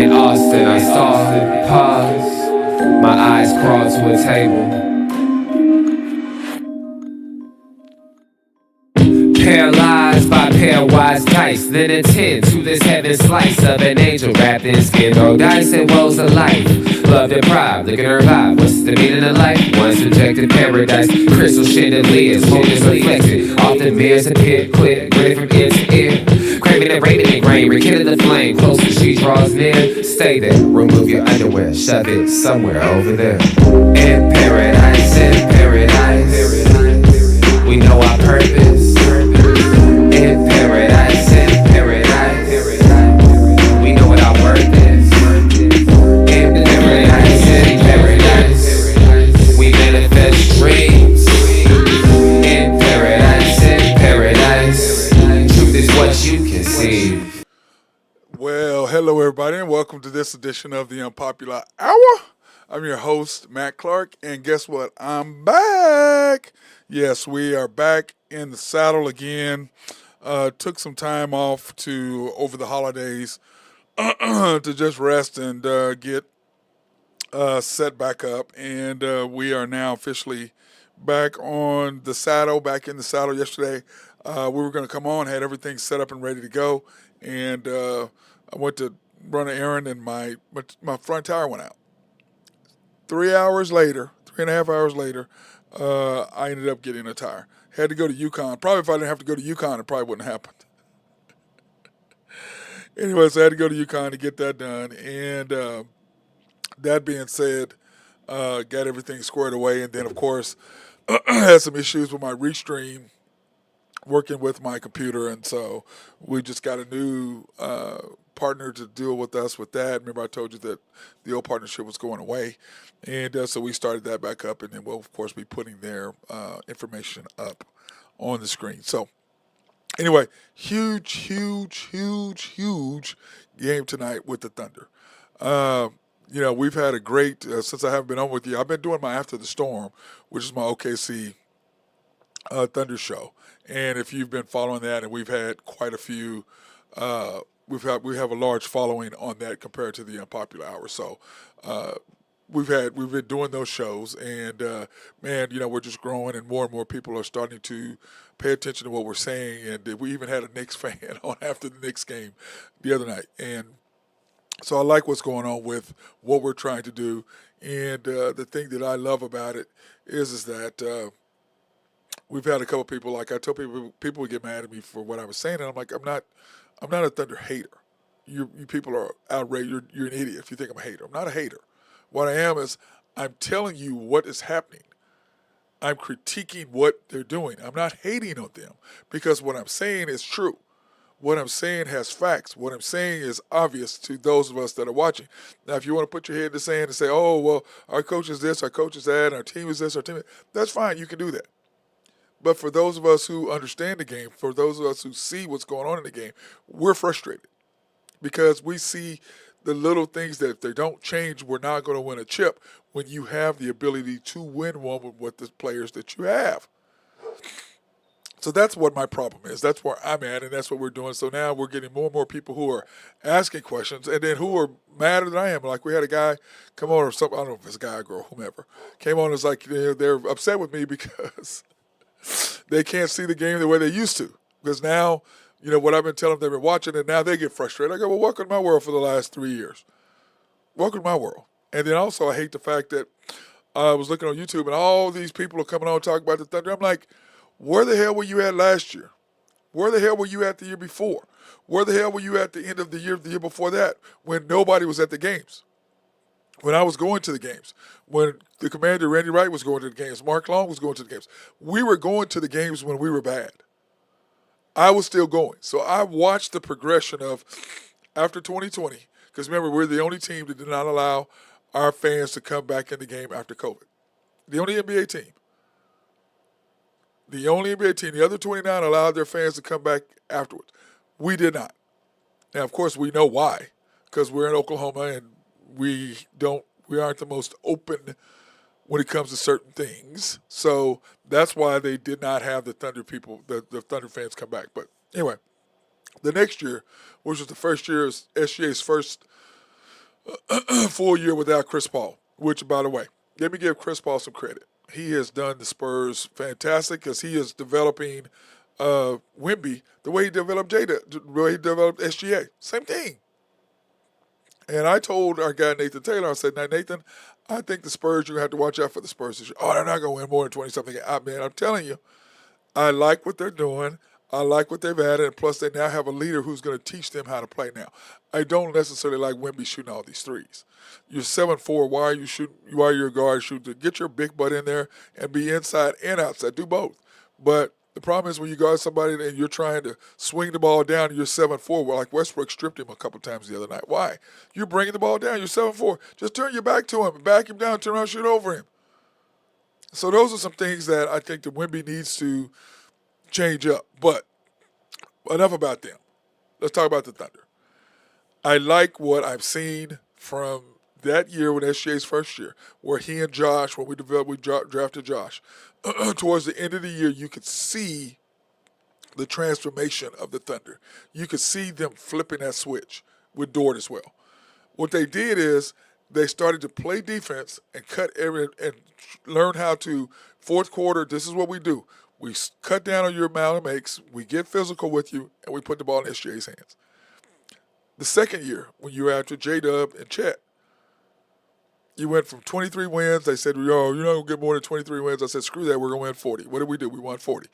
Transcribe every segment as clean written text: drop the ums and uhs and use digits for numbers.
In Austin, I saw, pause, my eyes crawled to a table. Paralyzed by pairwise dice, then attend to this heaven slice of an angel wrapped in skin. Throw dice and woes of life. Love deprived, looking to revive. What's the meaning of life? One subjected paradise. Crystal chandeliers, focus reflected. Often mirrors appear, clear, gritted from ear to ear. Craving and rating in grain, rekindle the flame. Closer she draws near. Stay there, remove your underwear, shove it somewhere over there. In paradise, we know our purpose. In paradise, we know what our worth is. In paradise, we manifest dreams. In paradise, truth is what you conceive. Well, hello everybody, and welcome to this edition of the Unpopular Hour. I'm your host, Matt Clark, and guess what? I'm back. Yes, we are back in the saddle again. Took some time off over the holidays to just rest and get set back up, and we are now officially back on the saddle. Back in the saddle yesterday. We were going to come on, had everything set up and ready to go, and I went to run an errand, and my front tire went out. 3.5 hours later, I ended up getting a tire. Had to go to Yukon. Probably if I didn't have to go to Yukon, it probably wouldn't happen. Anyway, so I had to go to Yukon to get that done. And that being said, got everything squared away. And then, of course, had some issues with my Restream working with my computer. And so we just got a new partner to deal with us with that. Remember I told you that the old partnership was going away. And so we started that back up, and then we'll, of course, be putting their information up on the screen. So anyway, huge game tonight with the Thunder. We've had a great, since I haven't been on with you, I've been doing my After the Storm, which is my OKC Thunder show. And if you've been following that, and we've had quite a few, we have a large following on that compared to the Unpopular Hour. So we've been doing those shows, and we're just growing, and more people are starting to pay attention to what we're saying. And we even had a Knicks fan on after the Knicks game the other night, and so I like what's going on with what we're trying to do. And the thing that I love about it is that we've had a couple people, like I told people would get mad at me for what I was saying, and I'm like, I'm not a Thunder hater. You people are outraged. You're an idiot if you think I'm a hater. I'm not a hater. What I am is I'm telling you what is happening. I'm critiquing what they're doing. I'm not hating on them, because what I'm saying is true. What I'm saying has facts. What I'm saying is obvious to those of us that are watching. Now, if you want to put your head in the sand and say, oh, well, our coach is this, our coach is that, and our team is this, our team is that, that's fine. You can do that. But for those of us who understand the game, for those of us who see what's going on in the game, we're frustrated because we see the little things that if they don't change, we're not going to win a chip when you have the ability to win one with the players that you have. So that's what my problem is. That's where I'm at, and that's what we're doing. So now we're getting more and more people who are asking questions, and then who are madder than I am. Like we had a guy come on, or something, I don't know if it's a guy or girl, whomever, came on and was like, they're upset with me because they can't see the game the way they used to. Because now, what I've been telling them, they've been watching, and now they get frustrated. I go, well, welcome to my world for the last 3 years. Welcome to my world. And then also I hate the fact that I was looking on YouTube, and all these people are coming on talking about the Thunder. I'm like, where the hell were you at last year? Where the hell were you at the year before? Where the hell were you at the end of the year before that, when nobody was at the games? When I was going to the games, when the commander, Randy Wright, was going to the games, Mark Long was going to the games. We were going to the games when we were bad. I was still going. So I watched the progression of after 2020, because remember, we're the only team that did not allow our fans to come back in the game after COVID. The only NBA team. The only NBA team. The other 29 allowed their fans to come back afterwards. We did not. Now, of course, we know why, because we're in Oklahoma and we aren't the most open when it comes to certain things. So that's why they did not have the Thunder people, the Thunder fans come back. But anyway, the next year, which was the first year, SGA's first full year without Chris Paul, which, by the way, let me give Chris Paul some credit. He has done the Spurs fantastic because he is developing Wimby the way he developed Jada, the way he developed SGA. Same thing. And I told our guy Nathan Taylor, I said, now Nathan, I think the Spurs, you're going to have to watch out for the Spurs this year. Oh, they're not going to win more than 20 something. Man, I'm telling you, I like what they're doing. I like what they've added, and plus they now have a leader who's going to teach them how to play now. I don't necessarily like Wemby shooting all these threes. You're 7'4". Why are you shooting? Why are you a guard shooting? Get your big butt in there and be inside and outside. Do both. But the problem is when you guard somebody and you're trying to swing the ball down and you're 7'4", well, like Westbrook stripped him a couple times the other night. Why? You're bringing the ball down. You're 7'4". Just turn your back to him and back him down, turn around, shoot over him. So those are some things that I think that Wemby needs to change up. But enough about them. Let's talk about the Thunder. I like what I've seen from that year with SGA's first year, where he and Josh, when we drafted Josh, towards the end of the year, you could see the transformation of the Thunder. You could see them flipping that switch with Dort as well. What they did is they started to play defense and and learn how to, fourth quarter, this is what we do. We cut down on your amount of makes, we get physical with you, and we put the ball in SGA's hands. The second year, when you were after J-Dub and Chet, you went from 23 wins. They said, yo, you're not going to get more than 23 wins. I said, screw that, we're going to win 40. What did we do? We won 40.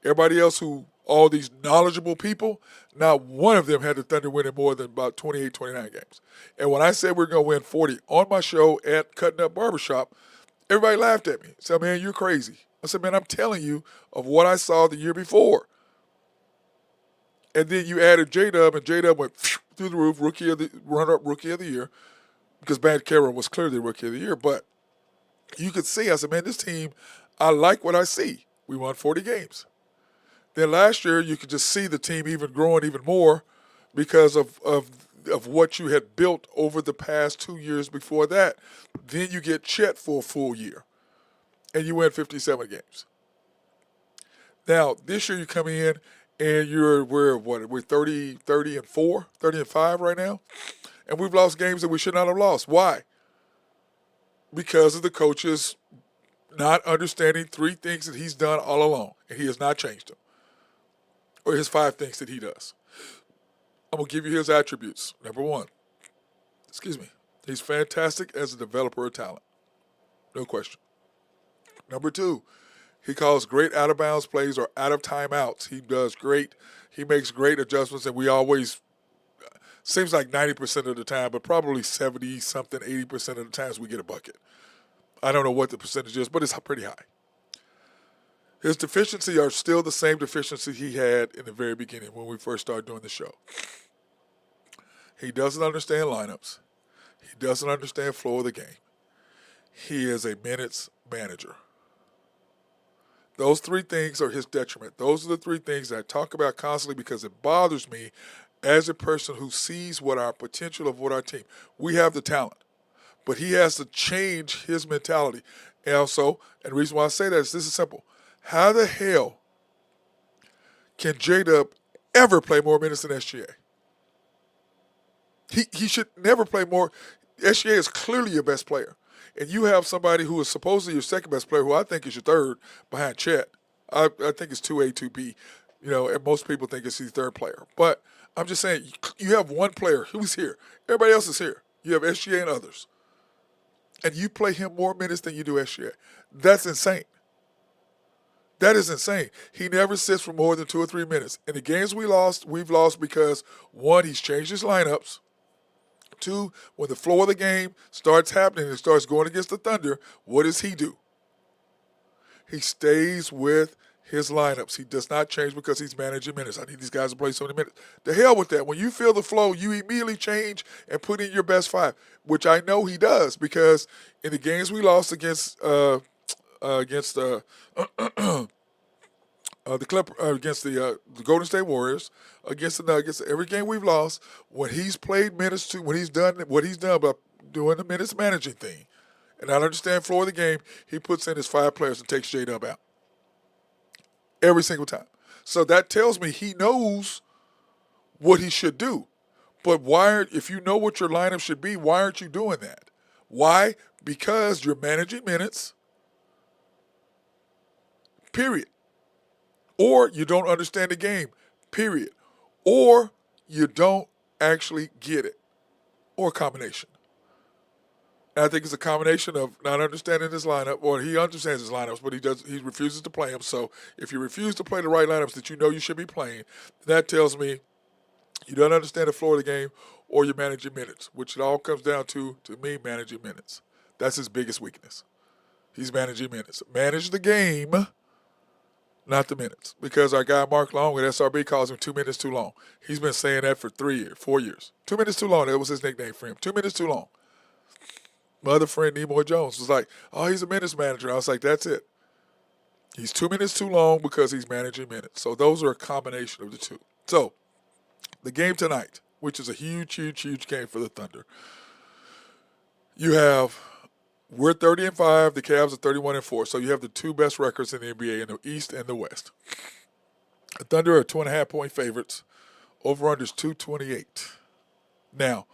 Everybody else all these knowledgeable people, not one of them had the Thunder winning more than about 28, 29 games. And when I said we're going to win 40 on my show at Cutting Up Barbershop, everybody laughed at me. Said, man, you're crazy. I said, man, I'm telling you of what I saw the year before. And then you added J-Dub, and J-Dub went through the roof, runner-up rookie of the year, because Banchero was clearly rookie of the year. But you could see, I said, man, this team, I like what I see. We won 40 games. Then last year, you could just see the team even growing even more because of what you had built over the past 2 years before that. Then you get Chet for a full year, and you win 57 games. Now, this year you come in, and we're 30 and 4, 30 and 5 right now, and we've lost games that we should not have lost. Why? Because of the coaches not understanding 3 things that he's done all along, and he has not changed them, or his 5 things that he does. I'm going to give you his attributes. Number 1, he's fantastic as a developer of talent. No question. Number 2, he calls great out-of-bounds plays or out-of-timeouts. He does great. He makes great adjustments, and we always, seems like 90% of the time, but probably 70-something, 80% of the times we get a bucket. I don't know what the percentage is, but it's pretty high. His deficiencies are still the same deficiencies he had in the very beginning when we first started doing the show. He doesn't understand lineups. He doesn't understand flow of the game. He is a minutes manager. Those 3 things are his detriment. Those are the 3 things that I talk about constantly because it bothers me as a person who sees what our potential of what our team. We have the talent, but he has to change his mentality. And also, and the reason why I say that is this is simple. How the hell can J-Dub ever play more minutes than SGA? He should never play more. SGA is clearly your best player. And you have somebody who is supposedly your second best player, who I think is your third behind Chet. I think it's 2A, 2B. And most people think it's the third player. But I'm just saying, you have one player who's here. Everybody else is here. You have SGA and others. And you play him more minutes than you do SGA. That's insane. That is insane. He never sits for more than 2 or 3 minutes. In the games we've lost because, 1, he's changed his lineups. 2, when the flow of the game starts happening and starts going against the Thunder, what does he do? He stays with his lineups. He does not change because he's managing minutes. I need these guys to play so many minutes. The hell with that. When you feel the flow, you immediately change and put in your best 5, which I know he does because in the games we lost against the Golden State Warriors, against the Nuggets, every game we've lost, when he's played minutes when he's done what he's done by doing the minutes managing thing, and I understand flow of the game, he puts in his 5 players and takes J-Dub out. Every single time. So that tells me he knows what he should do. But if you know what your lineup should be, why aren't you doing that? Why? Because you're managing minutes, period. Or you don't understand the game, period. Or you don't actually get it, or a combination. And I think it's a combination of not understanding his lineup, or he understands his lineups, but he refuses to play them. So if you refuse to play the right lineups that you know you should be playing, that tells me you don't understand the flow of the game, or you're managing minutes, which it all comes down to me, managing minutes. That's his biggest weakness. He's managing minutes. Manage the game, not the minutes. Because our guy Mark Long with SRB calls him 2 minutes too long. He's been saying that for 3 years, 4 years. 2 minutes too long. That was his nickname for him. 2 minutes too long. My other friend, Nimoy Jones, was like, oh, he's a minutes manager. I was like, that's it. He's 2 minutes too long because he's managing minutes. So those are a combination of the two. So the game tonight, which is a huge, huge, huge game for the Thunder. We're 30-5. The Cavs are 31-4. So you have the two best records in the NBA in the East and the West. The Thunder are 2.5-point favorites. Over-under is 228. Now,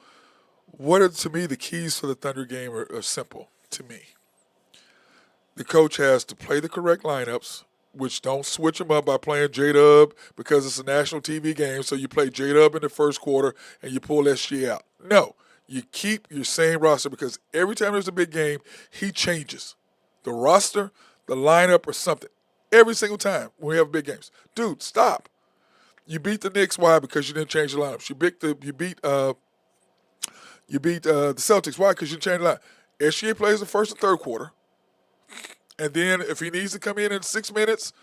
what are, to me, the keys for the Thunder game are simple to me. The coach has to play the correct lineups, which don't switch them up by playing J-Dub because it's a national TV game, so you play J-Dub in the first quarter and you pull SG out. No, you keep your same roster because every time there's a big game, he changes the roster, the lineup, or something. Every single time when we have big games. Dude, stop. You beat the Knicks. Why? Because you didn't change the lineups. You beat the Celtics. Why? Because you changed the lineup. SGA plays the first and third quarter. And then if he needs to come in 6 minutes,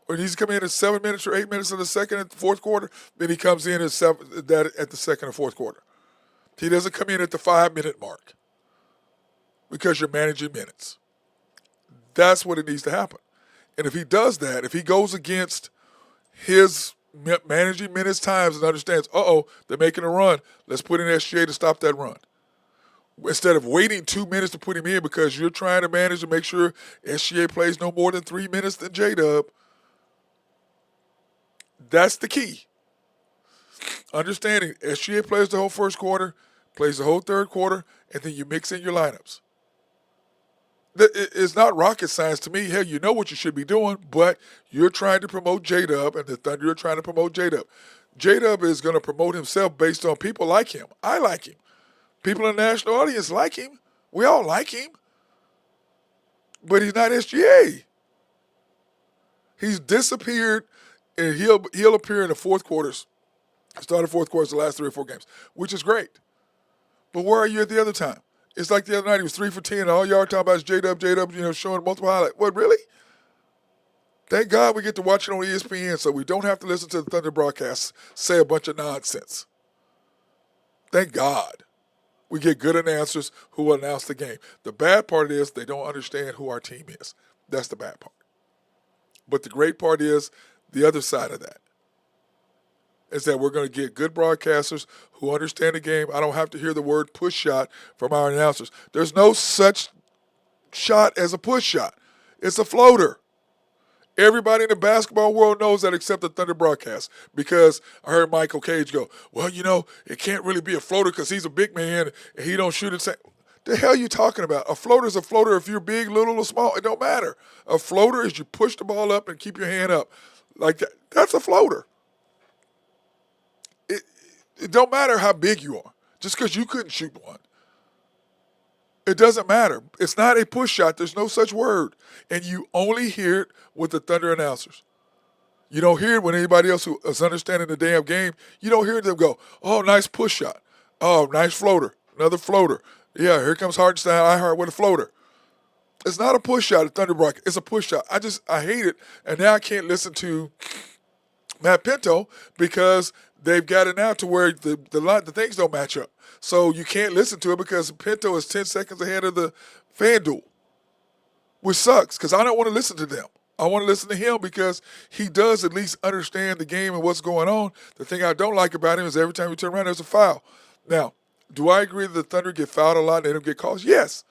or he needs to come in 7 minutes or 8 minutes in the second and fourth quarter, then he comes in at the second or fourth quarter. He doesn't come in at the 5-minute mark because you're managing minutes. That's what it needs to happen. And if he does that, if he goes against his managing minutes times and understands, they're making a run, let's put in SGA to stop that run. Instead of waiting 2 minutes to put him in because you're trying to manage to make sure SGA plays no more than 3 minutes than J-Dub. That's the key. Understanding SGA plays the whole first quarter, plays the whole third quarter, and then you mix in your lineups. It's not rocket science to me. Hell, you know what you should be doing, but you're trying to promote J-Dub, and the Thunder are trying to promote J-Dub. J-Dub is going to promote himself based on people like him. I like him. People in the national audience like him. We all like him. But he's not SGA. He's disappeared, and he'll appear in the fourth quarters, start of fourth quarters, the last 3 or 4 games, which is great. But where are you at the other time? It's like the other night, he was 3 for 10, and all y'all talking about is J-Dub, showing multiple highlights. What, really? Thank God we get to watch it on ESPN so we don't have to listen to the Thunder broadcasts say a bunch of nonsense. Thank God. We get good announcers who will announce the game. The bad part is they don't understand who our team is. That's the bad part. But the great part is the other side of that is that we're going to get good broadcasters who understand the game. I don't have to hear the word push shot from our announcers. There's no such shot as a push shot. It's a floater. Everybody in the basketball world knows that except the Thunder broadcast because I heard Michael Cage go, well, it can't really be a floater because he's a big man and he don't shoot it. The hell are you talking about? A floater is a floater if you're big, little, or small. It don't matter. A floater is you push the ball up and keep your hand up. Like that. That's a floater. It don't matter how big you are. Just because you couldn't shoot one. It doesn't matter. It's not a push shot. There's no such word. And you only hear it with the Thunder announcers. You don't hear it when anybody else who is understanding the damn game. You don't hear them go, oh, nice push shot. Oh, nice floater. Another floater. Yeah, here comes Hartenstein. I heard with a floater. It's not a push shot at Thunder Brock. It's a push shot. I hate it. And now I can't listen to Matt Pinto because they've got it now to where the things don't match up. So you can't listen to it because Pinto is 10 seconds ahead of the FanDuel, which sucks because I don't want to listen to them. I want to listen to him because he does at least understand the game and what's going on. The thing I don't like about him is every time you turn around, there's a foul. Now, do I agree that the Thunder get fouled a lot and they don't get calls? Yes.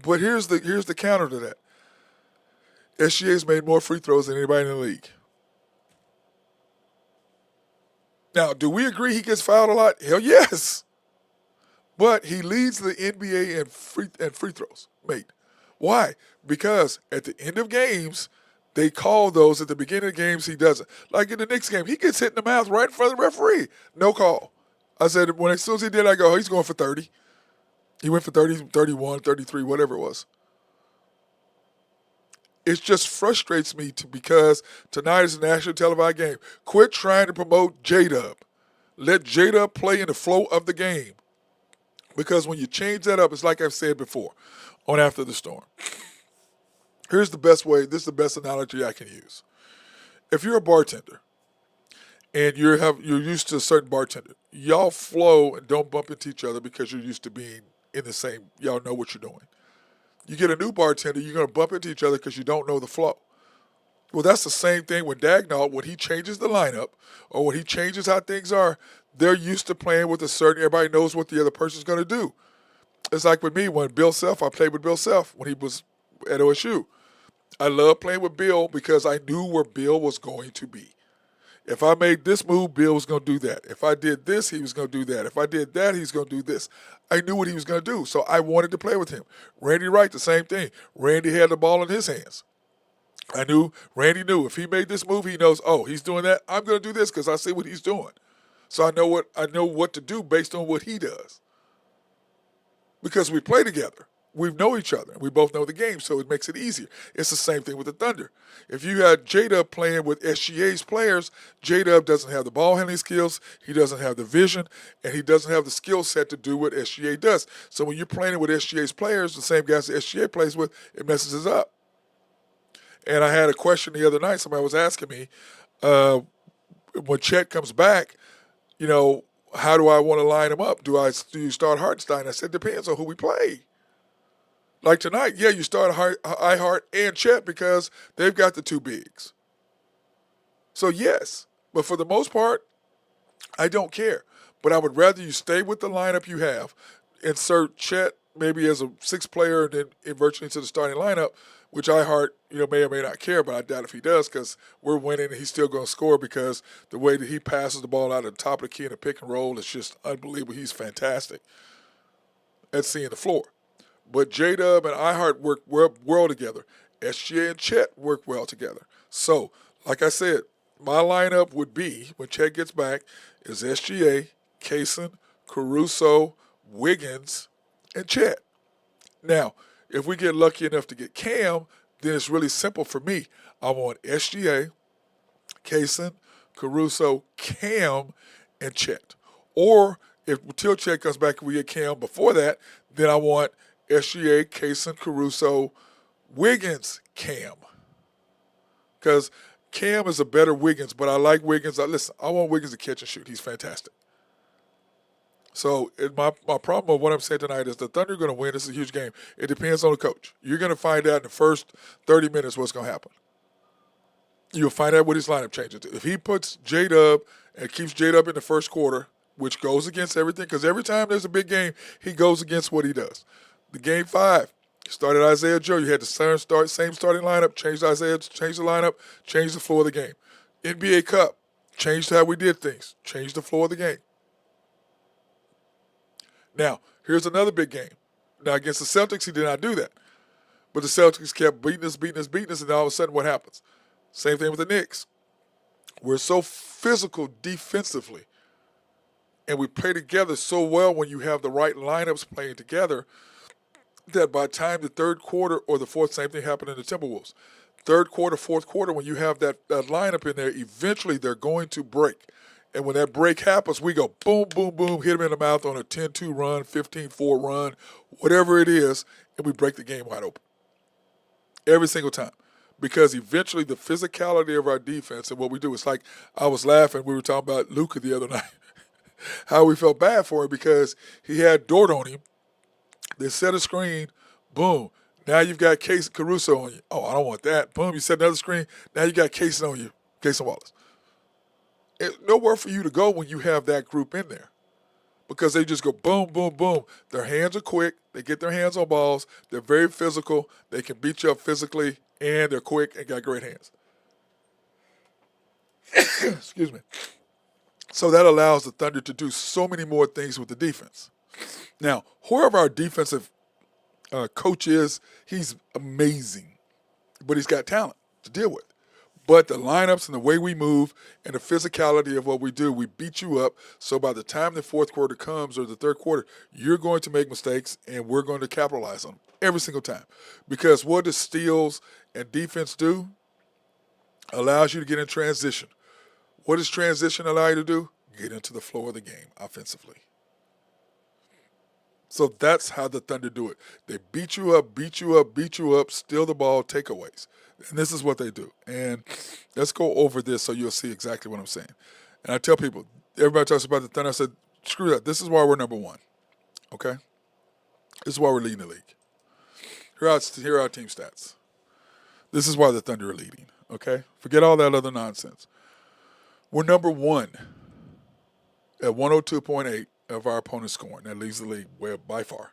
But here's the counter to that. SGA's made more free throws than anybody in the league. Now, do we agree he gets fouled a lot? Hell yes. But he leads the NBA in free throws made. Why? Because at the end of games, they call those. At the beginning of games, he doesn't. Like in the Knicks game, he gets hit in the mouth right in front of the referee. No call. I said, when as soon as he did, I go, oh, he's going for 30. He went for 30, 31, 33, whatever it was. It just frustrates me because tonight is a national televised game. Quit trying to promote J-Dub. Let J-Dub play in the flow of the game. Because when you change that up, it's like I've said before on After the Storm. Here's the best way, this is the best analogy I can use. If you're a bartender and you're used to a certain bartender, y'all flow and don't bump into each other because you're used to being in the same, y'all know what you're doing. You get a new bartender, you're going to bump into each other because you don't know the flow. Well, that's the same thing with Dagnall. When he changes the lineup or when he changes how things are, they're used to playing with a certain, everybody knows what the other person's going to do. It's like with me when Bill Self, I played with Bill Self when he was at OSU. I love playing with Bill because I knew where Bill was going to be. If I made this move, Bill was going to do that. If I did this, he was going to do that. If I did that, he's going to do this. I knew what he was going to do, so I wanted to play with him. Randy Wright, the same thing. Randy had the ball in his hands. Randy knew if he made this move, he knows, oh, he's doing that. I'm going to do this because I see what he's doing. So I know what to do based on what he does. Because we play together. We know each other. We both know the game, so it makes it easier. It's the same thing with the Thunder. If you had J-Dub playing with SGA's players, J-Dub doesn't have the ball handling skills, he doesn't have the vision, and he doesn't have the skill set to do what SGA does. So when you're playing with SGA's players, the same guys that SGA plays with, it messes us up. And I had a question the other night. Somebody was asking me, when Chet comes back, how do I want to line him up? Do you start Hartenstein? I said, depends on who we play. Like tonight, yeah, you start Ihart and Chet because they've got the two bigs. So yes, but for the most part, I don't care. But I would rather you stay with the lineup you have, insert Chet maybe as a sixth player, and then virtually into the starting lineup, which Ihart, may or may not care, but I doubt if he does because we're winning and he's still going to score because the way that he passes the ball out of the top of the key in a pick and roll is just unbelievable. He's fantastic at seeing the floor. But J-Dub and Ihart work well together. SGA and Chet work well together. So, like I said, my lineup would be, when Chet gets back, is SGA, Kaysen, Caruso, Wiggins, and Chet. Now, if we get lucky enough to get Cam, then it's really simple for me. I want SGA, Kaysen, Caruso, Cam, and Chet. Or if until Chet comes back and we get Cam before that, then I want SGA, Kaysen, Caruso, Wiggins, Cam. Because Cam is a better Wiggins, but I like Wiggins. Listen, I want Wiggins to catch and shoot. He's fantastic. So my problem with what I'm saying tonight is the Thunder are going to win. This is a huge game. It depends on the coach. You're going to find out in the first 30 minutes what's going to happen. You'll find out what his lineup changes. If he puts J-Dub and keeps J-Dub in the first quarter, which goes against everything, because every time there's a big game, he goes against what he does. The game 5, started Isaiah Joe. You had the same starting lineup, changed Isaiah, changed the lineup, changed the floor of the game. NBA Cup, changed how we did things, changed the floor of the game. Now, here's another big game. Now, against the Celtics, he did not do that. But the Celtics kept beating us, and all of a sudden what happens? Same thing with the Knicks. We're so physical defensively, and we play together so well when you have the right lineups playing together that by the time the third quarter or the fourth, same thing happened in the Timberwolves. Third quarter, fourth quarter, when you have that lineup in there, eventually they're going to break. And when that break happens, we go boom, boom, boom, hit them in the mouth on a 10-2 run, 15-4 run, whatever it is, and we break the game wide open. Every single time. Because eventually the physicality of our defense and what we do, it's like I was laughing, we were talking about Luka the other night, how we felt bad for him because he had Dort on him. They set a screen, boom. Now you've got Caruso on you. Oh, I don't want that. Boom, you set another screen. Now you got Kaysen on you, Kaysen Wallace. It's nowhere for you to go when you have that group in there because they just go boom, boom, boom. Their hands are quick. They get their hands on balls. They're very physical. They can beat you up physically, and they're quick and got great hands. Excuse me. So that allows the Thunder to do so many more things with the defense. Now, whoever our defensive coach is, he's amazing, but he's got talent to deal with. But the lineups and the way we move and the physicality of what we do, we beat you up. So by the time the fourth quarter comes or the third quarter, you're going to make mistakes and we're going to capitalize on them every single time. Because what does steals and defense do? Allows you to get in transition. What does transition allow you to do? Get into the flow of the game offensively. So that's how the Thunder do it. They beat you up, beat you up, beat you up, steal the ball, takeaways. And this is what they do. And let's go over this so you'll see exactly what I'm saying. And I tell people, everybody talks about the Thunder. I said, screw that. This is why we're number one. Okay? This is why we're leading the league. Here are our team stats. This is why the Thunder are leading. Okay? Forget all that other nonsense. We're number one at 102.8 of our opponent's scoring. That leads the league by far.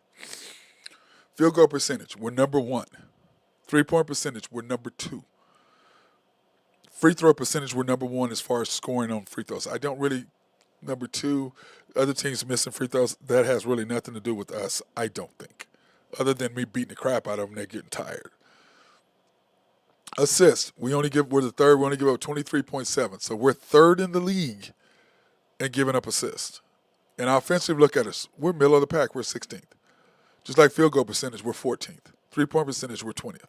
Field goal percentage, we're number one. 3-point percentage, we're number two. Free throw percentage, we're number one as far as scoring on free throws. I don't really, number two, other teams missing free throws, that has really nothing to do with us, I don't think. Other than me beating the crap out of them, they're getting tired. Assists, we're the third, we only give up 23.7. So we're third in the league in giving up assists. And offensively, look at us. We're middle of the pack. We're 16th. Just like field goal percentage, we're 14th. 3-point percentage, we're 20th.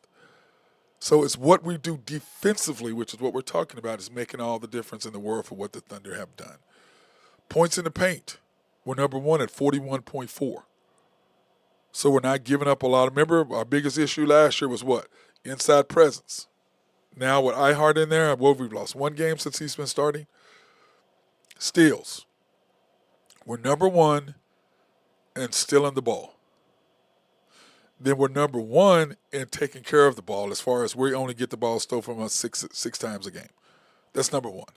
So it's what we do defensively, which is what we're talking about, is making all the difference in the world for what the Thunder have done. Points in the paint, we're number one at 41.4. So we're not giving up a lot. Remember, our biggest issue last year was what? Inside presence. Now with iHeart in there, we've lost one game since he's been starting. Steals. We're number one in stealing the ball. Then we're number one in taking care of the ball as far as we only get the ball stolen from us six times a game. That's number one.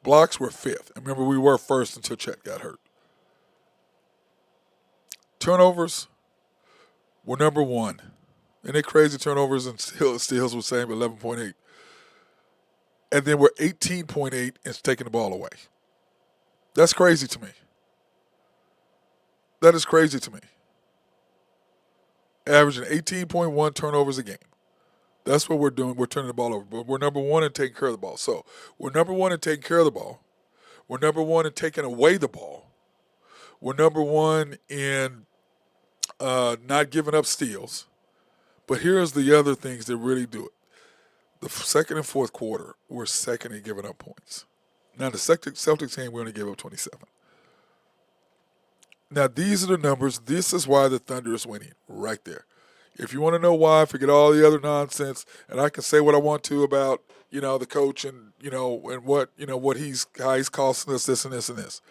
Blocks, we're fifth. And remember, we were first until Chet got hurt. Turnovers, we're number one. And they crazy turnovers and steals were same, 11.8. And then we're 18.8 in taking the ball away. That's crazy to me. That is crazy to me. Averaging 18.1 turnovers a game. That's what we're doing. We're turning the ball over. But we're number one in taking care of the ball. So we're number one in taking care of the ball. We're number one in taking away the ball. We're number one in not giving up steals. But here's the other things that really do it. The second and fourth quarter, we're second in giving up points. Now, the Celtics game, we only gave up 27. Now, these are the numbers. This is why the Thunder is winning right there. If you want to know why, forget all the other nonsense, and I can say what I want to about, the coach and, and what, how he's costing us this and this and this.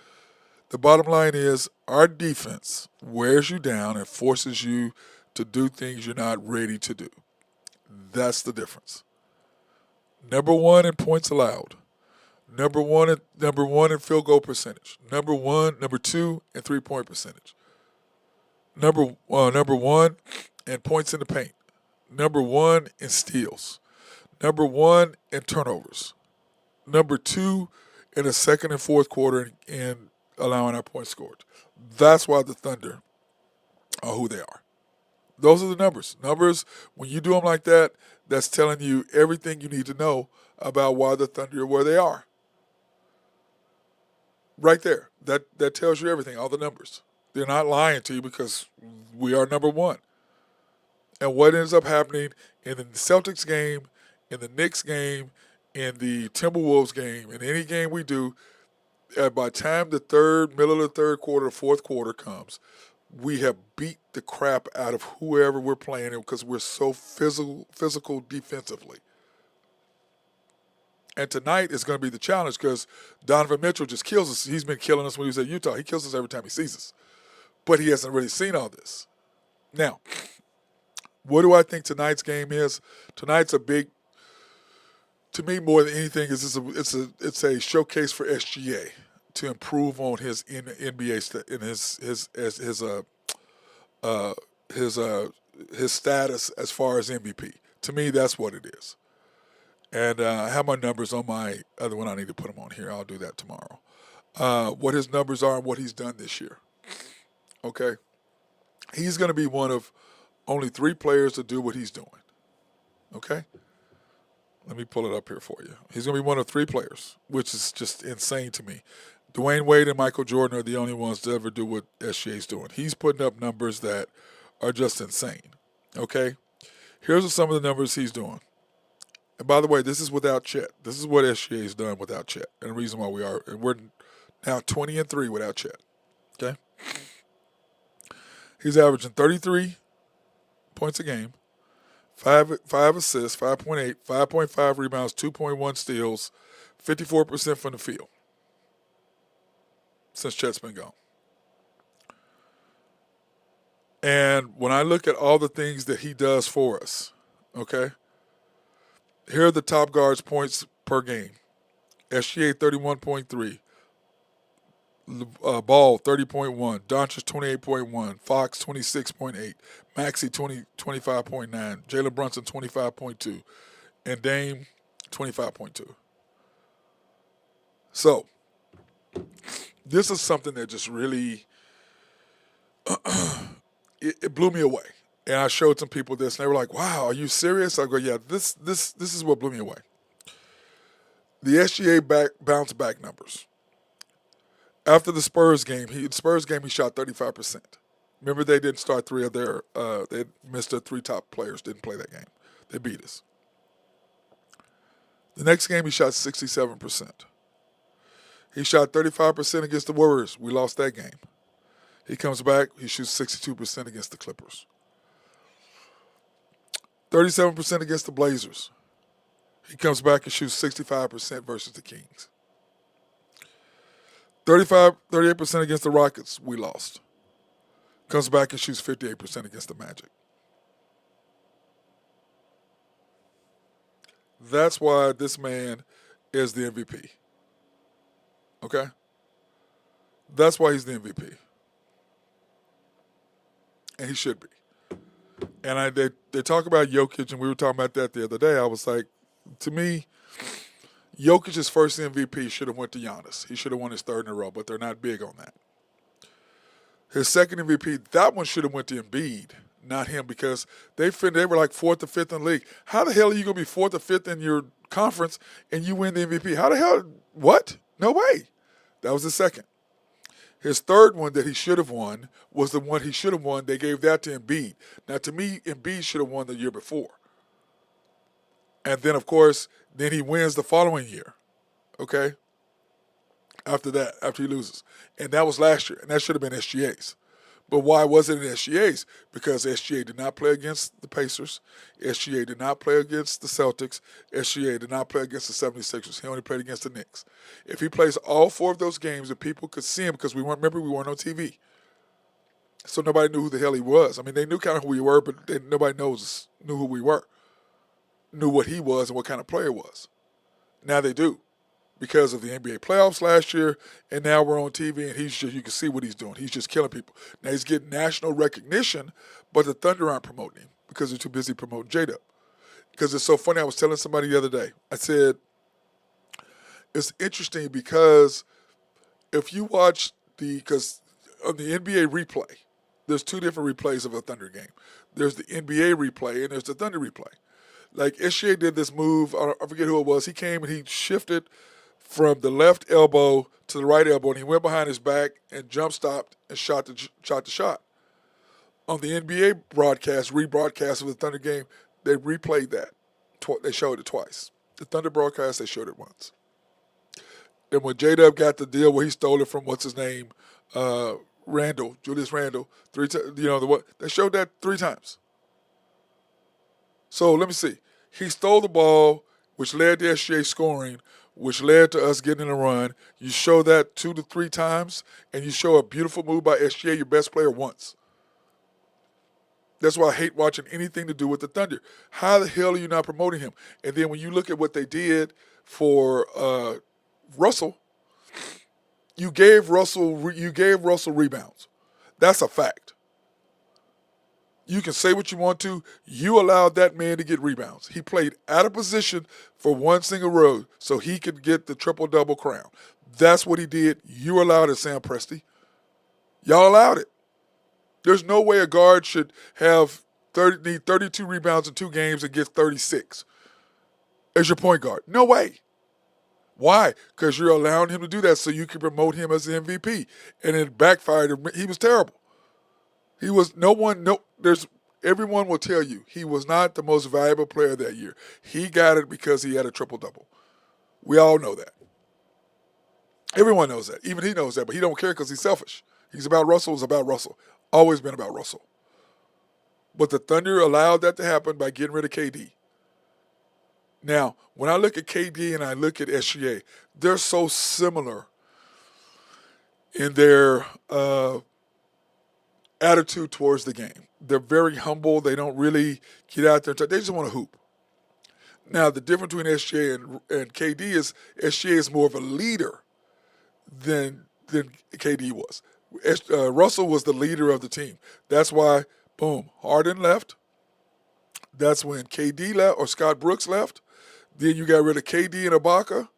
The bottom line is our defense wears you down and forces you to do things you're not ready to do. That's the difference. Number one in points allowed. Number one in field goal percentage. Number two in 3-point percentage. Number one in points in the paint. Number one in steals. Number one in turnovers. Number two in the second and fourth quarter in allowing our points scored. That's why the Thunder are who they are. Those are the numbers. Numbers, when you do them like that, that's telling you everything you need to know about why the Thunder are where they are. Right there. That tells you everything, all the numbers. They're not lying to you because we are number one. And what ends up happening in the Celtics game, in the Knicks game, in the Timberwolves game, in any game we do, by the time the middle of the third quarter, fourth quarter comes, we have beat the crap out of whoever we're playing because we're so physical defensively. And tonight is going to be the challenge because Donovan Mitchell just kills us. He's been killing us when he was at Utah. He kills us every time he sees us. But he hasn't really seen all this. Now, what do I think tonight's game is? Tonight's a big, to me more than anything, it's a showcase for SGA to improve on his NBA his status as far as MVP. To me, that's what it is. And I have my numbers on my other one. I need to put them on here. I'll do that tomorrow. what his numbers are and what he's done this year. Okay, he's going to be one of only 3 players to do what he's doing. Okay, let me pull it up here for you. He's going to be one of 3 players, which is just insane to me. Dwayne Wade and Michael Jordan are the only ones to ever do what SGA's doing. He's putting up numbers that are just insane. Okay, here's some of the numbers he's doing. And by the way, this is without Chet. This is what SGA's done without Chet, and the reason why we're now 20-3 without Chet. Okay, he's averaging 33 points a game, five assists, 5.8, 5.5 rebounds, 2.1 steals, 54% from the field since Chet's been gone. And when I look at all the things that he does for us, okay, here are the top guards' points per game. SGA 31.3, Ball 30.1, Doncic 28.1, Fox 26.8, Maxey 25.9, Jalen Brunson 25.2, and Dame 25.2. So this is something that just really it blew me away. And I showed some people this, and they were like, "Wow, are you serious?" I go, "Yeah, this is what blew me away." The SGA bounce back numbers. After the Spurs game, he shot 35%. Remember, they didn't start 3 of their they missed their 3 top players, didn't play that game. They beat us. The next game he shot 67%. He shot 35% against the Warriors. We lost that game. He comes back, he shoots 62% against the Clippers. 37% against the Blazers. He comes back and shoots 65% versus the Kings. 38% against the Rockets, we lost. Comes back and shoots 58% against the Magic. That's why this man is the MVP. Okay? That's why he's the MVP. And he should be. And they talk about Jokic, and we were talking about that the other day. I was like, to me, Jokic's first MVP should have went to Giannis. He should have won his 3rd in a row, but they're not big on that. His second MVP, that one should have went to Embiid, not him, because they were like 4th or 5th in the league. How the hell are you going to be 4th or 5th in your conference and you win the MVP? How the hell? What? No way. That was his second. His third one that he should have won was the one he should have won. They gave that to Embiid. Now, to me, Embiid should have won the year before. And then, of course, then he wins the following year, okay? After that, after he loses. And that was last year, and that should have been SGA's. But why wasn't it SGA's? Because SGA did not play against the Pacers. SGA did not play against the Celtics. SGA did not play against the 76ers. He only played against the Knicks. If he plays all 4 of those games and people could see him, because we weren't on TV. So nobody knew who the hell he was. I mean, they knew kind of who we were, but nobody knew who we were. Knew what he was and what kind of player he was. Now they do, because of the NBA playoffs last year, and now we're on TV, and you can see what he's doing. He's just killing people. Now he's getting national recognition, but the Thunder aren't promoting him because they're too busy promoting J-Dub. Because it's so funny, I was telling somebody the other day, I said, it's interesting because if you watch because on the NBA replay, there's 2 different replays of a Thunder game. There's the NBA replay and there's the Thunder replay. Like SGA did this move, I forget who it was. He came and he shifted from the left elbow to the right elbow, and he went behind his back and jump stopped and shot the shot. On the NBA rebroadcast of the Thunder game, they replayed that. They showed it twice. The Thunder broadcast, they showed it once. And when J-Dub got the deal where he stole it from Julius Randle, 3 times, they showed that 3 times. So let me see. He stole the ball, which led to SGA scoring, which led to us getting in a run. You show that 2 to 3 times, and you show a beautiful move by SGA, your best player, once. That's why I hate watching anything to do with the Thunder. How the hell are you not promoting him? And then when you look at what they did for Russell, you gave Russell rebounds. That's a fact. You can say what you want to. You allowed that man to get rebounds. He played out of position for one single row so he could get the triple-double crown. That's what he did. You allowed it, Sam Presti. Y'all allowed it. There's no way a guard should have need 32 rebounds in 2 games and get 36 as your point guard. No way. Why? Because you're allowing him to do that so you can promote him as the MVP. And it backfired. He was terrible. He was everyone will tell you he was not the most valuable player that year. He got it because he had a triple-double. We all know that. Everyone knows that. Even he knows that, but he don't care because he's selfish. He's about Russell. It's about Russell. Always been about Russell. But the Thunder allowed that to happen by getting rid of KD. Now, when I look at KD and I look at SGA, they're so similar in their attitude towards the game. They're very humble. They don't really get out there. They just want to hoop. Now, the difference between SGA and KD is SGA is more of a leader than KD was. Russell was the leader of the team. That's why, boom, Harden left. That's when KD left or Scott Brooks left. Then you got rid of KD and Ibaka,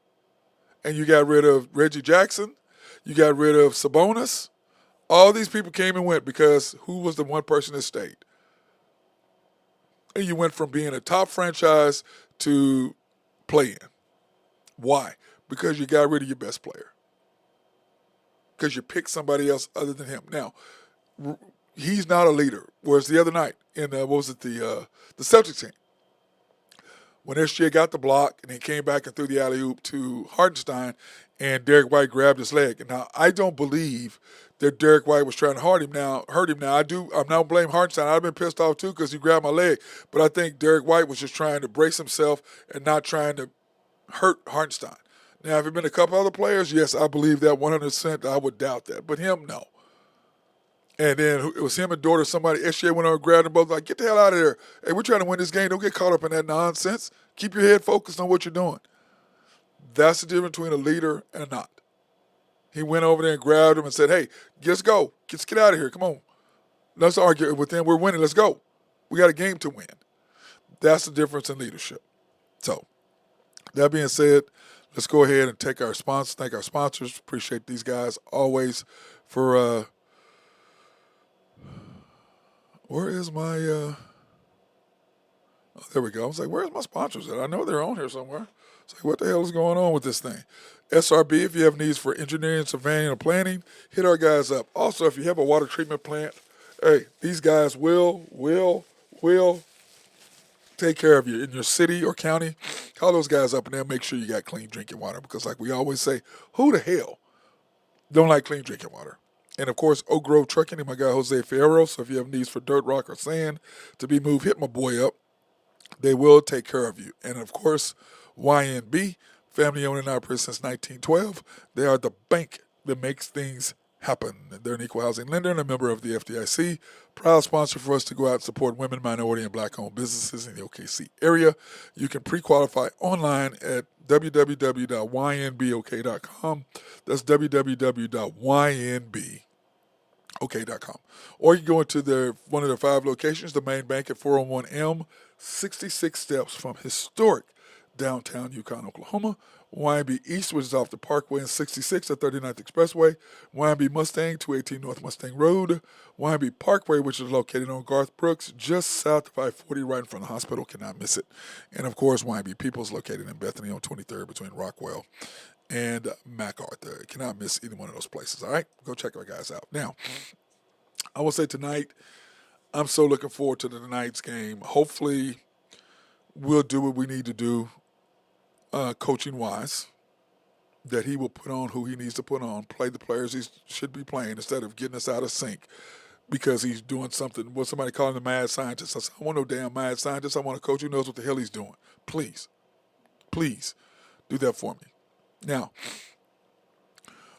and you got rid of Reggie Jackson. You got rid of Sabonis. All these people came and went because who was the one person that stayed? And you went from being a top franchise to play-in. Why? Because you got rid of your best player. Because you picked somebody else other than him. Now, he's not a leader. Whereas the other night in the Celtics team, when SGA got the block and he came back and threw the alley-oop to Hartenstein and Derek White grabbed his leg. And now, I don't believe that Derek White was trying to hurt him now. I'm not blaming Hartenstein. I've been pissed off too because he grabbed my leg. But I think Derek White was just trying to brace himself and not trying to hurt Hartenstein. Now, if it been a couple other players, yes, I believe that 100%. I would doubt that. But him, no. And then it was him and Dort or somebody. SGA went over and grabbed them both like, get the hell out of there. Hey, we're trying to win this game. Don't get caught up in that nonsense. Keep your head focused on what you're doing. That's the difference between a leader and a not. He went over there and grabbed him and said, hey, let's go. Let's get out of here. Come on. Let's argue with them. We're winning. Let's go. We got a game to win. That's the difference in leadership. So, that being said, let's go ahead and thank our sponsors. Appreciate these guys always for, where is my, oh, there we go. I was like, where's my sponsors at? I know they're on here somewhere. It's like, what the hell is going on with this thing? SRB, if you have needs for engineering, surveying, or planning, hit our guys up. Also, if you have a water treatment plant, hey, these guys will take care of you in your city or county. Call those guys up and they'll make sure you got clean drinking water because like we always say, who the hell don't like clean drinking water? And, of course, Oak Grove Trucking and my guy Jose Fierro. So if you have needs for dirt, rock, or sand to be moved, hit my boy up. They will take care of you. And, of course, YNB, family owned and operated since 1912. They are the bank that makes things happen. They're an equal housing lender and a member of the FDIC. Proud sponsor for us to go out and support women, minority, and black-owned businesses in the OKC area. You can pre-qualify online at www.ynbok.com. That's www.ynbok.com. Or you can go into one of their 5 locations, the main bank at 401 M, 66 steps from historic downtown Yukon, Oklahoma. YB East, which is off the Parkway and 66 at 39th Expressway. YB Mustang, 218 North Mustang Road. YB Parkway, which is located on Garth Brooks, just south of I-40, right in front of the hospital. Cannot miss it. And, of course, YB Peoples, located in Bethany on 23rd between Rockwell and MacArthur. Cannot miss either one of those places, all right? Go check our guys out. Now, I will say tonight, I'm so looking forward to tonight's game. Hopefully, we'll do what we need to do coaching-wise, that he will put on who he needs to put on, play the players he should be playing instead of getting us out of sync because he's doing something. What somebody calling the mad scientist. I said, I want no damn mad scientist. I want a coach who knows what the hell he's doing. Please do that for me. Now,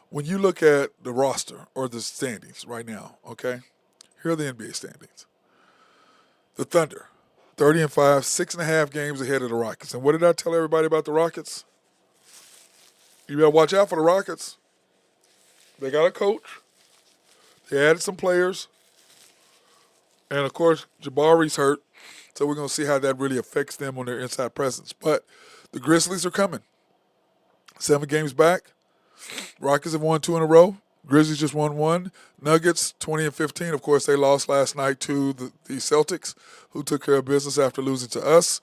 when you look at the roster or the standings right now, okay, here are the NBA standings. The Thunder, 30-5, 6.5 games ahead of the Rockets. And what did I tell everybody about the Rockets? You better watch out for the Rockets. They got a coach. They added some players. And, of course, Jabari's hurt. So we're going to see how that really affects them on their inside presence. But the Grizzlies are coming. 7 games back. Rockets have won 2 in a row. Grizzlies just won 1. Nuggets 20-15. Of course, they lost last night to the Celtics, who took care of business after losing to us.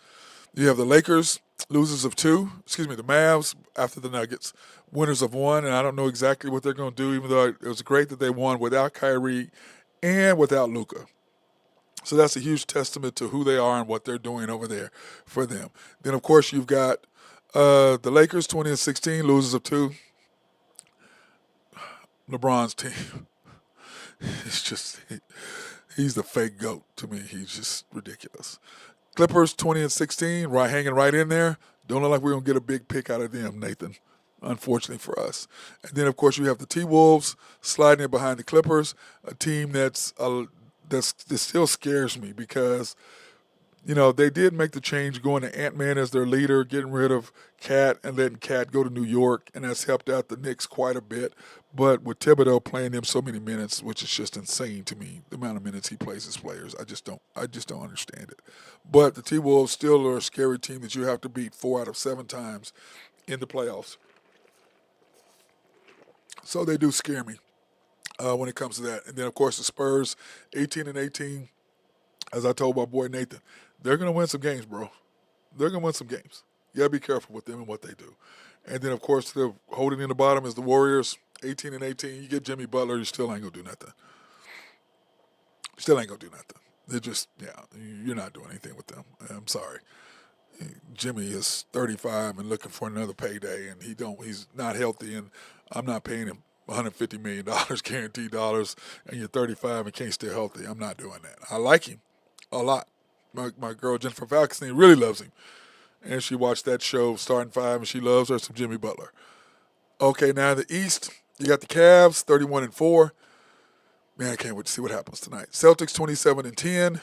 You have the Lakers, losers of 2. Excuse me, the Mavs after the Nuggets, winners of 1. And I don't know exactly what they're going to do, even though it was great that they won without Kyrie and without Luka. So that's a huge testament to who they are and what they're doing over there for them. Then, of course, you've got the Lakers 20-16, losers of 2. LeBron's team. It's just, he's the fake GOAT to me. He's just ridiculous. Clippers 20-16, right, hanging right in there. Don't look like we're going to get a big pick out of them, Nathan, unfortunately for us. And then, of course, you have the T-Wolves sliding in behind the Clippers, a team that still scares me because, they did make the change going to Ant-Man as their leader, getting rid of Cat and letting Cat go to New York, and that's helped out the Knicks quite a bit. But with Thibodeau playing them so many minutes, which is just insane to me, the amount of minutes he plays his players, I just don't understand it. But the T-Wolves still are a scary team that you have to beat 4 out of 7 times in the playoffs. So they do scare me when it comes to that. And then, of course, the Spurs, 18-18, as I told my boy Nathan, they're going to win some games, bro. They're going to win some games. You got to be careful with them and what they do. And then, of course, the holding in the bottom is the Warriors, 18-18. You get Jimmy Butler, you still ain't going to do nothing. Still ain't going to do nothing. They're just, you're not doing anything with them. I'm sorry. Jimmy is 35 and looking for another payday, and he's not healthy, and I'm not paying him $150 million guaranteed dollars, and you're 35 and can't stay healthy. I'm not doing that. I like him a lot. My girl Jennifer Falkenstein really loves him, and she watched that show Starting Five, and she loves her some Jimmy Butler. Okay, now in the East, you got the Cavs 31-4. Man, I can't wait to see what happens tonight. Celtics 27-10.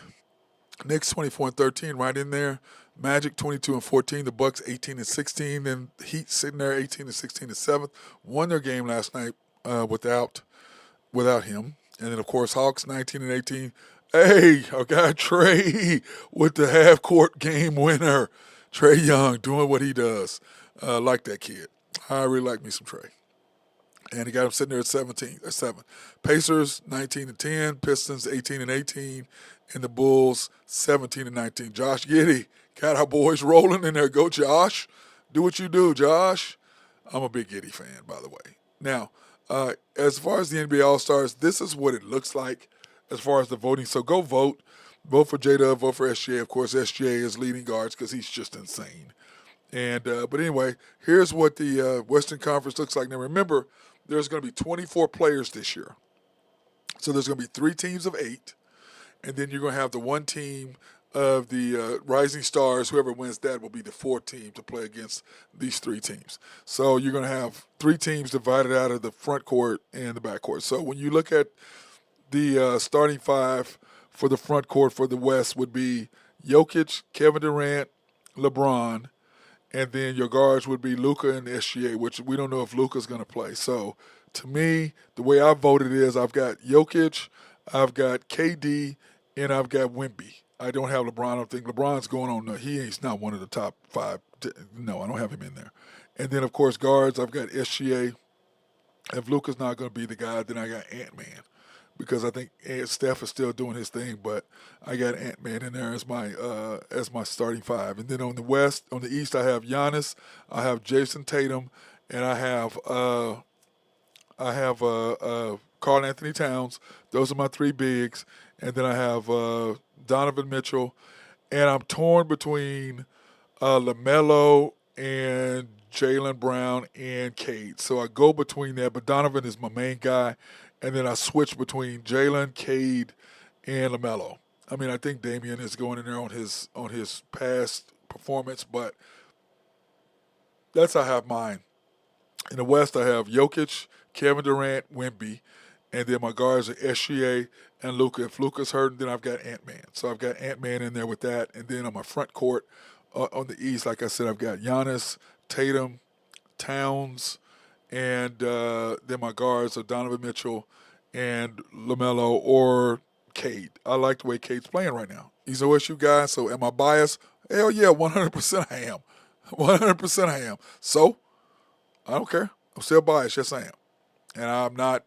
Knicks 24-13, right in there. Magic 22-14. The Bucks 18-16. And Heat sitting there 18-16 to 7th. Won their game last night without him. And then, of course, Hawks 19-18. Hey, I got Trey with the half-court game winner. Trey Young doing what he does. Like that kid. I really like me some Trey. And he got him sitting there at 7. Pacers 19-10. Pistons 18-18. And the Bulls 17-19. Josh Giddey got our boys rolling in there. Go, Josh. Do what you do, Josh. I'm a big Giddey fan, by the way. Now, as far as the NBA All-Stars, this is what it looks like as far as the voting. So go vote. Vote for J-Dub. Vote for SGA. Of course, SGA is leading guards because he's just insane. And but anyway, here's what the Western Conference looks like. Now, remember, there's going to be 24 players this year. So there's going to be 3 teams of 8. And then you're going to have the one team of the Rising Stars. Whoever wins that will be the 4th team to play against these 3 teams. So you're going to have 3 teams divided out of the front court and the back court. So when you look at the starting 5 for the front court for the West would be Jokic, Kevin Durant, LeBron, and then your guards would be Luka and SGA, which we don't know if Luka's going to play. So to me, the way I voted is I've got Jokic, I've got KD, and I've got Wemby. I don't have LeBron. I don't think LeBron's going on. He's not one of the top 5. No, I don't have him in there. And then, of course, guards, I've got SGA. If Luka's not going to be the guy, then I got Ant-Man. Because I think Steph is still doing his thing, but I got Ant-Man in there as my starting 5. And then on the East, I have Giannis, I have Jason Tatum, and I have Karl Anthony Towns. Those are my 3 bigs. And then I have Donovan Mitchell, and I'm torn between LaMelo and Jaylen Brown and Cade. So I go between that, but Donovan is my main guy. And then I switch between Jaylen, Cade, and LaMelo. I mean, I think Damian is going in there on his past performance, but that's how I have mine. In the West, I have Jokic, Kevin Durant, Wemby, and then my guards are SGA and Luka. If Luka's hurt, then I've got Ant-Man. So I've got Ant-Man in there with that. And then on my front court, on the East, like I said, I've got Giannis, Tatum, Towns, and then my guards are Donovan Mitchell and LaMelo or Cade. I like the way Cade's playing right now. He's an OSU guy, so am I biased? Hell yeah, 100% I am. 100% I am. So, I don't care. I'm still biased, yes I am. And I'm not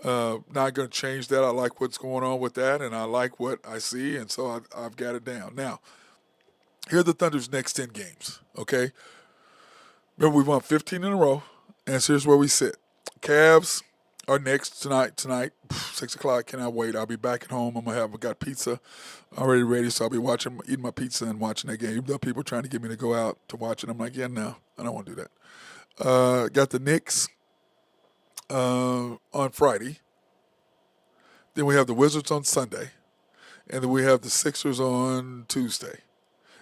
going to change that. I like what's going on with that, and I like what I see, and so I've got it down. Now, here are the Thunder's next 10 games, okay? Remember, we won 15 in a row, and so here's where we sit. Cavs are next tonight, 6 o'clock. Cannot wait. I'll be back at home. I got pizza already ready, so I'll be eating my pizza and watching that game. Even though people are trying to get me to go out to watch it, I'm like, yeah, no, I don't want to do that. Got the Knicks on Friday. Then we have the Wizards on Sunday. And then we have the Sixers on Tuesday.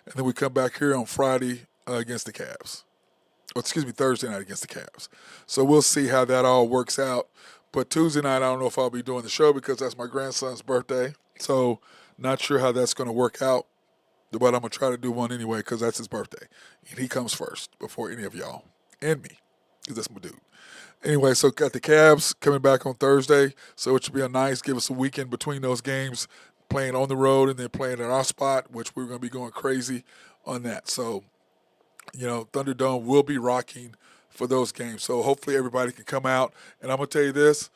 And then we come back here on Friday against the Cavs. Or excuse me, Thursday night against the Cavs. So we'll see how that all works out. But Tuesday night, I don't know if I'll be doing the show because that's my grandson's birthday. So not sure how that's going to work out. But I'm going to try to do one anyway because that's his birthday. And he comes first before any of y'all. And me. Because that's my dude. Anyway, so got the Cavs coming back on Thursday. So it should be a nice, give us a weekend between those games, playing on the road and then playing at our spot, which we're going to be going crazy on that. So, Thunderdome will be rocking for those games. So hopefully everybody can come out. And I'm going to tell you this,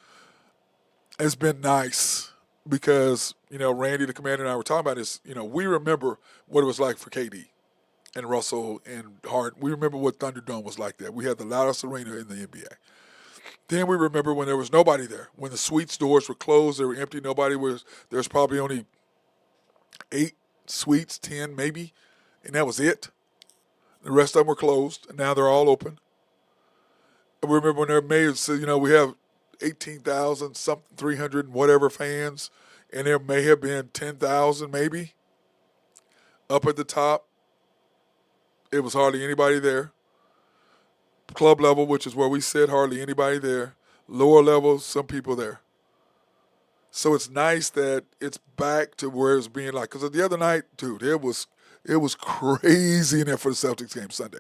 it's been nice because, Randy, the commander, and I were talking about this. We remember what it was like for KD and Russell and Hart. We remember what Thunderdome was like there. We had the loudest arena in the NBA. Then we remember when there was nobody there, when the suites doors were closed, they were empty, there was probably only 8 suites, 10 maybe, and that was it. The rest of them were closed, and now they're all open. And we remember when we have 18,000, something, 300 and whatever fans, and there may have been 10,000 maybe up at the top. It was hardly anybody there. Club level, which is where we sit, hardly anybody there. Lower level, some people there. So it's nice that it's back to where it's being like. Because the other night, dude, it was crazy in there for the Celtics game Sunday.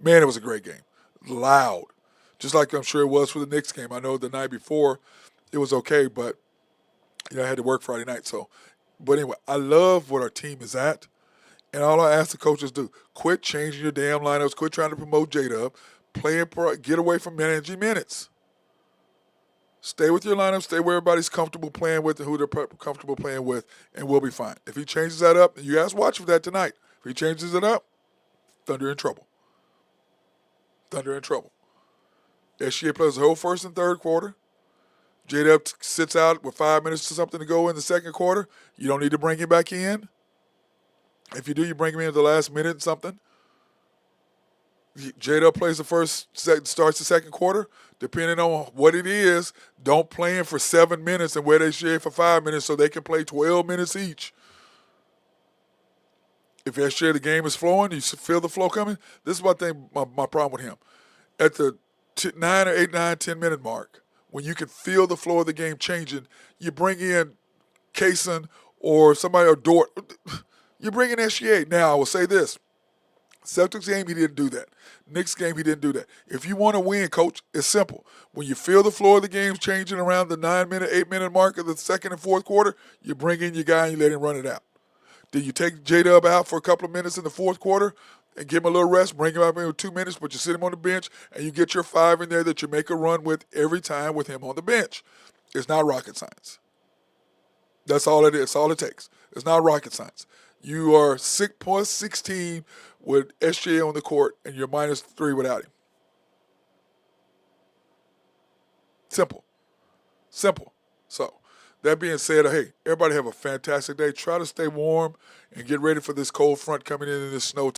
Man, it was a great game. Loud. Just like I'm sure it was for the Knicks game. I know the night before it was okay, but I had to work Friday night. But anyway, I love what our team is at. And all I ask the coaches do, quit changing your damn lineups. Quit trying to promote J-Dub. Get away from managing minutes. Stay with your lineup. Stay where everybody's comfortable playing with and who they're comfortable playing with, and we'll be fine. If he changes that up, and you guys watch for that tonight. If he changes it up, Thunder in trouble. Thunder in trouble. SGA plays the whole first and third quarter. J-Dub sits out with 5 minutes to something to go in the second quarter. You don't need to bring him back in. If you do, you bring him in at the last minute and something. J-Dub plays starts the second quarter. Depending on what it is, don't play him for 7 minutes and wear they SGA for 5 minutes so they can play 12 minutes each. If SGA, the game is flowing, you feel the flow coming. This is my problem with him. At the 9 or 8, 9, 10 minute mark, when you can feel the flow of the game changing, you bring in Kaysen or somebody or Dort. You bring in SGA. Now, I will say this. Celtics game, he didn't do that. Knicks game, he didn't do that. If you want to win, coach, it's simple. When you feel the flow of the game changing around the 9 minute, 8 minute mark of the second and fourth quarter, you bring in your guy and you let him run it out. Then you take J-Dub out for a couple of minutes in the fourth quarter and give him a little rest, bring him out in 2 minutes, but you sit him on the bench and you get your 5 in there that you make a run with every time with him on the bench. It's not rocket science. That's all it is. That's all it takes. It's not rocket science. You are 6.16 with SGA on the court, and you're -3 without him. Simple. So, that being said, hey, everybody have a fantastic day. Try to stay warm and get ready for this cold front coming in this snow